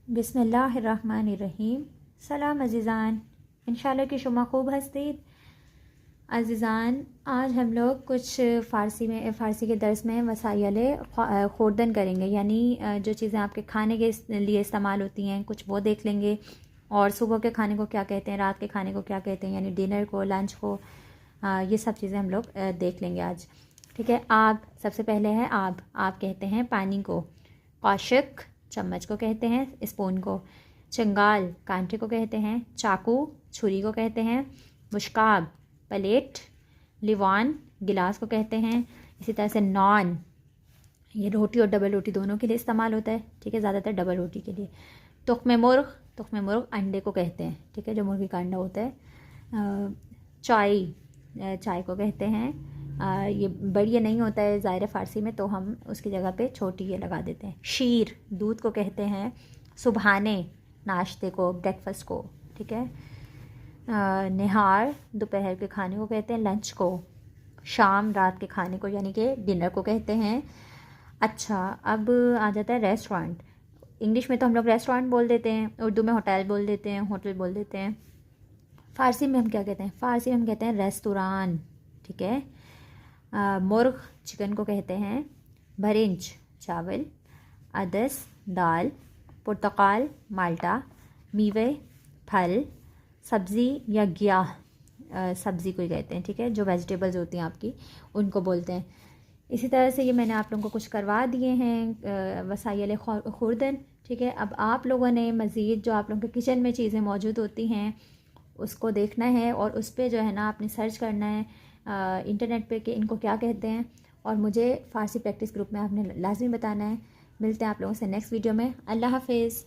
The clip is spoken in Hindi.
बिस्मिल्लाहिर्रहमानिर्रहीम। सलाम अज़ीज़ान, इंशाल्लाह कि शुमा खूब हस्तीद। अज़ीज़ान, आज हम लोग कुछ फ़ारसी के दर्स में वसाइल ख़ुर्दन करेंगे, यानी जो चीज़ें आपके खाने के लिए इस्तेमाल होती हैं कुछ वो देख लेंगे, और सुबह के खाने को क्या कहते हैं, रात के खाने को क्या कहते हैं, यानी डिनर को, लंच को, ये सब चीज़ें हम लोग देख लेंगे आज। ठीक है। आब सबसे पहले है आब। आब कहते हैं पानी को। काशिक चम्मच को कहते हैं, स्पून को। चंगाल कांटे को कहते हैं। चाकू छुरी को कहते हैं। मुश्काब प्लेट। लिवान गिलास को कहते हैं। इसी तरह से नॉन, ये रोटी और डबल रोटी दोनों के लिए इस्तेमाल होता है। ठीक है, ज़्यादातर डबल रोटी के लिए। तुख्म मुर्ग अंडे को कहते हैं। ठीक है, जो मुर्गी का अंडा होता है। चाय को कहते हैं। ये बड़ी नहीं होता है ज़ाहिर फ़ारसी में, तो हम उसकी जगह पे छोटी ये लगा देते हैं। शीर दूध को कहते हैं। सुबहाने नाश्ते को, ब्रेकफास्ट को। ठीक है। निहार दोपहर के खाने को कहते हैं, लंच को। शाम रात के खाने को, यानी कि डिनर को कहते हैं। अच्छा, अब आ जाता है रेस्टोरेंट। इंग्लिश में तो हम लोग रेस्टोरेंट बोल देते हैं, उर्दू में होटल बोल देते हैं, होटल बोल देते हैं। फ़ारसी में हम क्या कहते हैं? फ़ारसी में हम कहते हैं रेस्तुरान। ठीक है। मुर्ग चिकन को कहते हैं। भरिंच चावल। अदस दाल। पुर्तकाल माल्टा। मीवे फल। सब्ज़ी या गियाह सब्ज़ी को ही कहते हैं। ठीक है, जो वेजिटेबल्स होती हैं आपकी, उनको बोलते हैं। इसी तरह से ये मैंने आप लोगों को कुछ करवा दिए हैं वसाइल ख़ुर्दन। ठीक है। अब आप लोगों ने मज़ीद जो आप लोगों के किचन में चीज़ें मौजूद होती हैं उसको देखना है, और उस पर जो है ना आपने सर्च करना है इंटरनेट पे कि इनको क्या कहते हैं, और मुझे फ़ारसी प्रैक्टिस ग्रुप में आपने लाजमी बताना है। मिलते हैं आप लोगों से नेक्स्ट वीडियो में। अल्लाह हाफ़िज़।